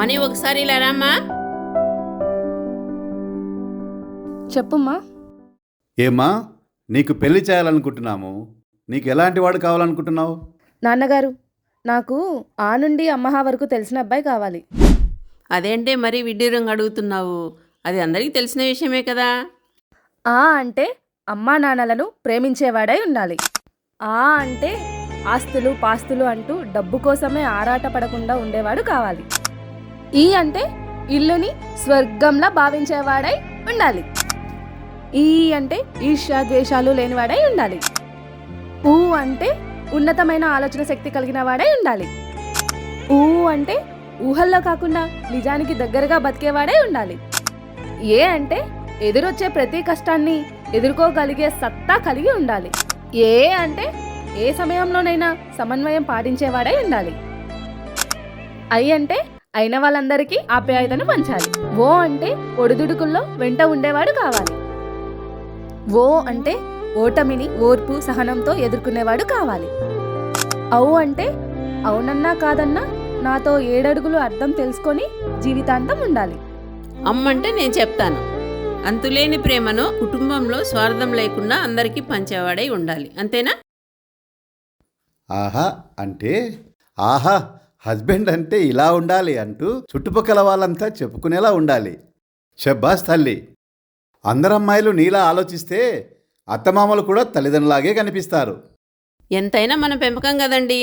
Money ఒకసారి ఇలా రామ్మా. చెప్పుమ్మా. ఏమ్మా, నీకు పెళ్లి చేయాలనుకుంటున్నాము. నీకు ఎలాంటి వాడు కావాలనుకుంటున్నావు? నాన్నగారు, నాకు ఆ నుండి అమ్మహ వరకు తెలిసిన అబ్బాయి కావాలి. అదేంటే మరీ విడ్డూరంగా అడుగుతున్నావు? అది అందరికీ తెలిసిన విషయమే కదా. ఆ అంటే అమ్మా నాన్నలను ప్రేమించేవాడై ఉండాలి. ఆ అంటే ఆస్తులు పాస్తులు అంటూ డబ్బు కోసమే ఆరాటపడకుండా ఉండేవాడు కావాలి. ఈ అంటే ఇల్లుని స్వర్గంలా భావించేవాడై ఉండాలి. ఈ అంటే ఈర్ష్య ద్వేషాలు లేనివాడై ఉండాలి. ఊ అంటే ఉన్నతమైన ఆలోచన శక్తి కలిగిన వాడై ఉండాలి. ఊ అంటే ఊహల్లో కాకుండా నిజానికి దగ్గరగా బతికేవాడై ఉండాలి. ఏ అంటే ఎదురొచ్చే ప్రతి కష్టాన్ని ఎదుర్కోగలిగే సత్తా కలిగి ఉండాలి. ఏ అంటే ఏ సమయంలోనైనా సమన్వయం పాటించేవాడై ఉండాలి. ఐ అంటే అయిన వాళ్ళందరికీ ఆప్యాయతను పంచాలి. ఓ అంటే ఒడిదుడుకుల్లో వెంట ఉండేవాడు కావాలి. ఓ అంటే ఓటమిని ఓర్పు సహనంతో ఎదుర్కొనేవాడు కావాలి. ఔ అంటే అవునన్నా కాదన్నా నాతో 7 అడుగులు అర్థం తెలుసుకొని జీవితాంతం ఉండాలి. అమ్మంటే నేను చెప్తాను. అంతులేని ప్రేమను కుటుంబంలో స్వార్థం లేకుండా అందరికీ పంచేవాడై ఉండాలి. అంతేనా? ఆహా అంటే ఆహా హస్బెండ్ అంటే ఇలా ఉండాలి అంటూ చుట్టుపక్కల వాళ్ళంతా చెప్పుకునేలా ఉండాలి. షబ్బాస్ తల్లి. అందరమ్మాయిలు నీలా ఆలోచిస్తే అత్తమామలు కూడా తల్లిదండ్రులాగే కనిపిస్తారు. ఎంతైనా మన పెంపకం కదండి.